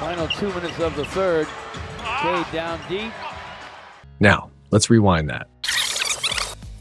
Final 2 minutes of the third. Cade down deep. Now, let's rewind that.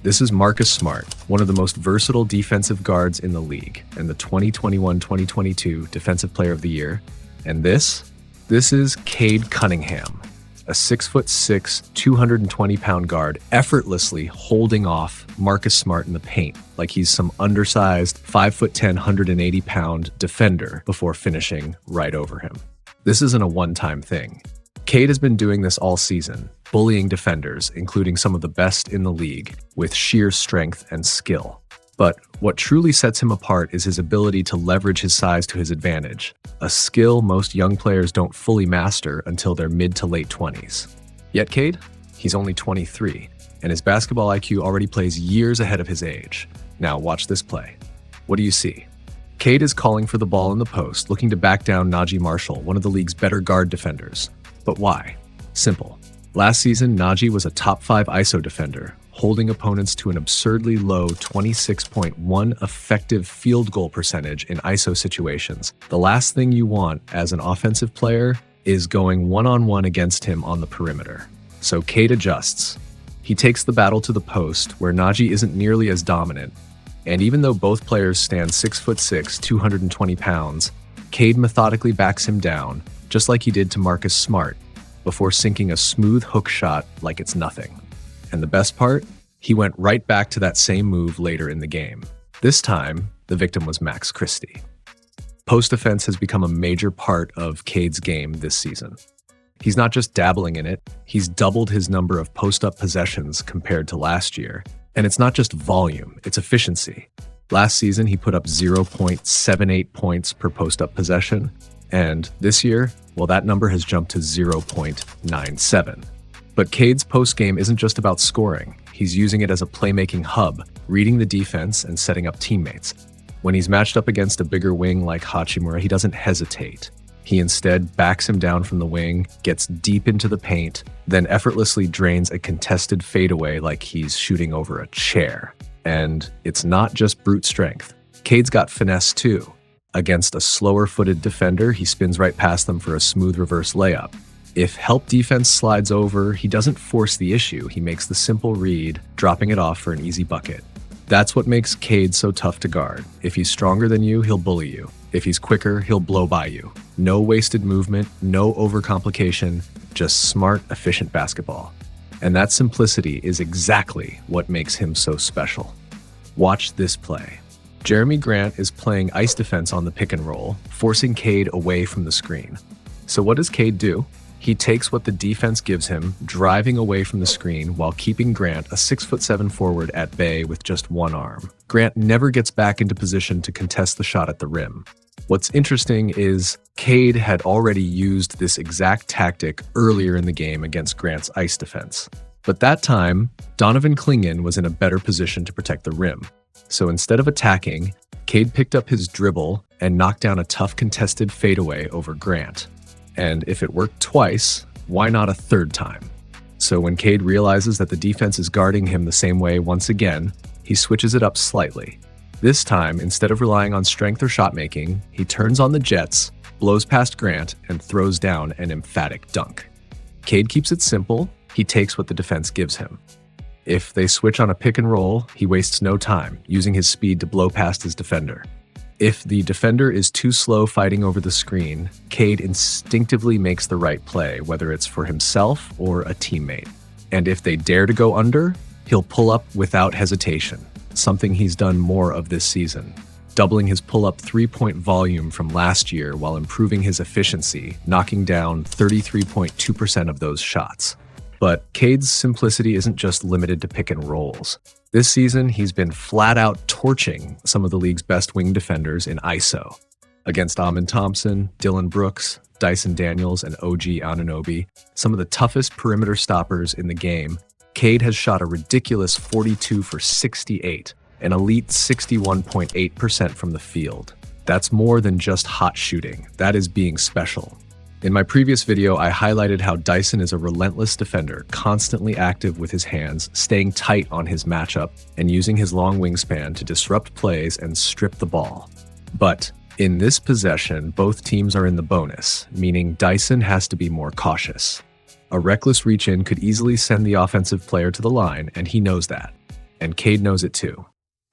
This is Marcus Smart, one of the most versatile defensive guards in the league, and the 2021-2022 Defensive Player of the Year. And this is Cade Cunningham, a 6'6", 220-pound guard, effortlessly holding off Marcus Smart in the paint like he's some undersized 5'10", 180-pound defender before finishing right over him. This isn't a one-time thing. Cade has been doing this all season, bullying defenders, including some of the best in the league, with sheer strength and skill. But what truly sets him apart is his ability to leverage his size to his advantage, a skill most young players don't fully master until their mid to late 20s. Yet Cade, he's only 23, and his basketball IQ already plays years ahead of his age. Now watch this play. What do you see? Cade is calling for the ball in the post, looking to back down Naji Marshall, one of the league's better guard defenders. But why? Simple. Last season, Naji was a top 5 ISO defender, holding opponents to an absurdly low 26.1 effective field goal percentage in ISO situations. The last thing you want as an offensive player is going one-on-one against him on the perimeter. So Cade adjusts. He takes the battle to the post, where Naji isn't nearly as dominant. And even though both players stand 6'6", 220 pounds, Cade methodically backs him down, just like he did to Marcus Smart, before sinking a smooth hook shot like it's nothing. And the best part? He went right back to that same move later in the game. This time, the victim was Max Christie. Post defense has become a major part of Cade's game this season. He's not just dabbling in it, he's doubled his number of post-up possessions compared to last year. And it's not just volume, it's efficiency. Last season, he put up 0.78 points per post-up possession, and this year, well, that number has jumped to 0.97. But Cade's post-game isn't just about scoring. He's using it as a playmaking hub, reading the defense and setting up teammates. When he's matched up against a bigger wing like Hachimura, he doesn't hesitate. He instead backs him down from the wing, gets deep into the paint, then effortlessly drains a contested fadeaway like he's shooting over a chair. And it's not just brute strength. Cade's got finesse too. Against a slower-footed defender, he spins right past them for a smooth reverse layup. If help defense slides over, he doesn't force the issue. He makes the simple read, dropping it off for an easy bucket. That's what makes Cade so tough to guard. If he's stronger than you, he'll bully you. If he's quicker, he'll blow by you. No wasted movement, no overcomplication, just smart, efficient basketball. And that simplicity is exactly what makes him so special. Watch this play. Jeremy Grant is playing ice defense on the pick and roll, forcing Cade away from the screen. So what does Cade do? He takes what the defense gives him, driving away from the screen while keeping Grant, a 6'7" forward, at bay with just one arm. Grant never gets back into position to contest the shot at the rim. What's interesting is Cade had already used this exact tactic earlier in the game against Grant's ice defense. But that time, Donovan Clingan was in a better position to protect the rim. So instead of attacking, Cade picked up his dribble and knocked down a tough contested fadeaway over Grant. And if it worked twice, why not a third time? So when Cade realizes that the defense is guarding him the same way once again, he switches it up slightly. This time, instead of relying on strength or shot making, he turns on the jets, blows past Grant, and throws down an emphatic dunk. Cade keeps it simple. He takes what the defense gives him. If they switch on a pick and roll, he wastes no time, using his speed to blow past his defender. If the defender is too slow fighting over the screen, Cade instinctively makes the right play, whether it's for himself or a teammate. And if they dare to go under, he'll pull up without hesitation, something he's done more of this season, doubling his pull-up three-point volume from last year while improving his efficiency, knocking down 33.2% of those shots. But Cade's simplicity isn't just limited to pick and rolls. This season, he's been flat out torching some of the league's best wing defenders in ISO. Against Amin Thompson, Dillon Brooks, Dyson Daniels, and OG Anunoby, some of the toughest perimeter stoppers in the game, Cade has shot a ridiculous 42 for 68, an elite 61.8% from the field. That's more than just hot shooting. That is being special. In my previous video, I highlighted how Dyson is a relentless defender, constantly active with his hands, staying tight on his matchup, and using his long wingspan to disrupt plays and strip the ball. But In this possession, both teams are in the bonus, meaning Dyson has to be more cautious. A reckless reach-in could easily send the offensive player to the line, and he knows that. And Cade knows it too.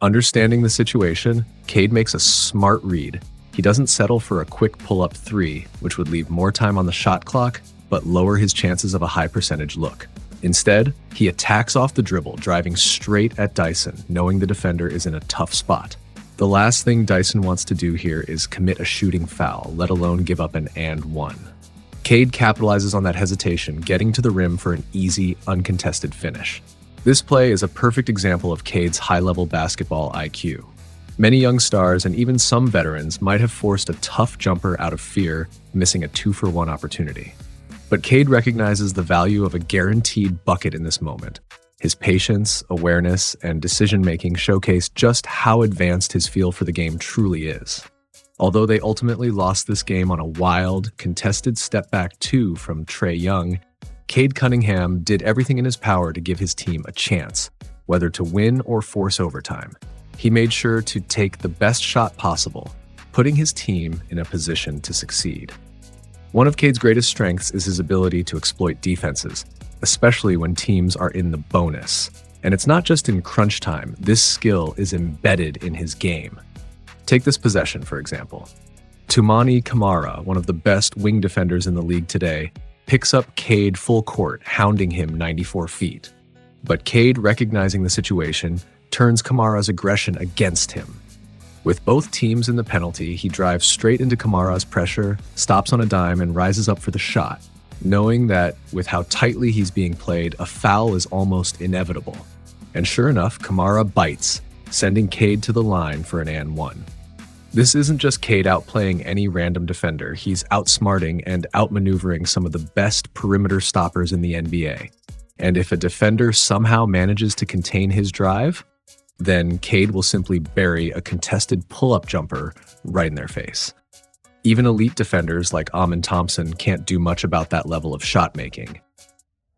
Understanding the situation, Cade makes a smart read. He doesn't settle for a quick pull-up three, which would leave more time on the shot clock, but lower his chances of a high percentage look. Instead, he attacks off the dribble, driving straight at Dyson, knowing the defender is in a tough spot. The last thing Dyson wants to do here is commit a shooting foul, let alone give up an and one. Cade capitalizes on that hesitation, getting to the rim for an easy, uncontested finish. This play is a perfect example of Cade's high-level basketball IQ. Many young stars and even some veterans might have forced a tough jumper out of fear, missing a 2-for-1 opportunity. But Cade recognizes the value of a guaranteed bucket in this moment. His patience, awareness, and decision-making showcase just how advanced his feel for the game truly is. Although they ultimately lost this game on a wild, contested step-back two from Trae Young, Cade Cunningham did everything in his power to give his team a chance, whether to win or force overtime. He made sure to take the best shot possible, putting his team in a position to succeed. One of Cade's greatest strengths is his ability to exploit defenses, especially when teams are in the bonus. And it's not just in crunch time, this skill is embedded in his game. Take this possession, for example. Toumani Camara, one of the best wing defenders in the league today, picks up Cade full court, hounding him 94 feet. But Cade, recognizing the situation, turns Camara's aggression against him. With both teams in the penalty, he drives straight into Camara's pressure, stops on a dime, and rises up for the shot, knowing that with how tightly he's being played, a foul is almost inevitable. And sure enough, Camara bites, sending Cade to the line for an and one. This isn't just Cade outplaying any random defender, he's outsmarting and outmaneuvering some of the best perimeter stoppers in the NBA. And if a defender somehow manages to contain his drive, then Cade will simply bury a contested pull-up jumper right in their face. Even elite defenders like Amin Thompson can't do much about that level of shot making.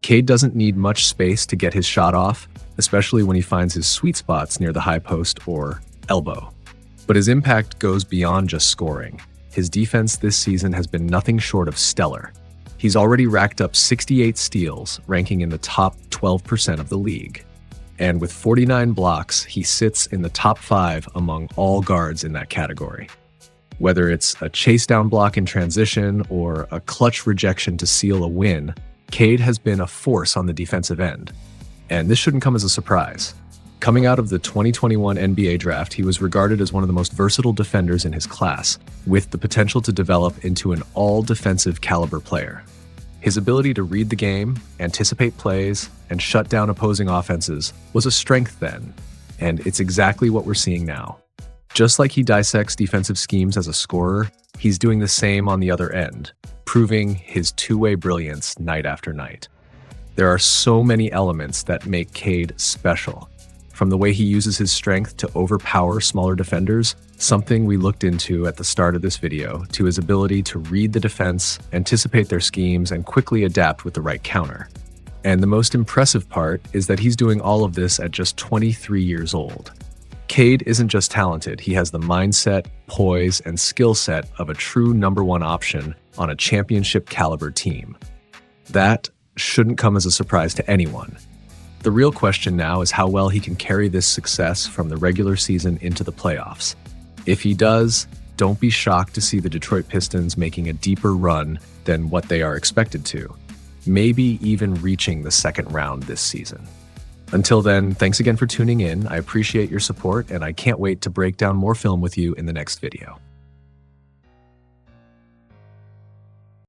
Cade doesn't need much space to get his shot off, especially when he finds his sweet spots near the high post or elbow. But his impact goes beyond just scoring. His defense this season has been nothing short of stellar. He's already racked up 68 steals, ranking in the top 12% of the league. And with 49 blocks, he sits in the top 5 among all guards in that category. Whether it's a chase down block in transition or a clutch rejection to seal a win, Cade has been a force on the defensive end. And this shouldn't come as a surprise. Coming out of the 2021 NBA draft, he was regarded as one of the most versatile defenders in his class, with the potential to develop into an all-defensive caliber player. His ability to read the game, anticipate plays, and shut down opposing offenses was a strength then, and it's exactly what we're seeing now. Just like he dissects defensive schemes as a scorer, he's doing the same on the other end, proving his two-way brilliance night after night. There are so many elements that make Cade special. From the way he uses his strength to overpower smaller defenders, something we looked into at the start of this video, to his ability to read the defense, anticipate their schemes, and quickly adapt with the right counter. And the most impressive part is that he's doing all of this at just 23 years old. Cade isn't just talented, he has the mindset, poise, and skill set of a true number one option on a championship caliber team. That shouldn't come as a surprise to anyone. The real question now is how well he can carry this success from the regular season into the playoffs. If he does, don't be shocked to see the Detroit Pistons making a deeper run than what they are expected to, maybe even reaching the second round this season. Until then, thanks again for tuning in. I appreciate your support, and I can't wait to break down more film with you in the next video.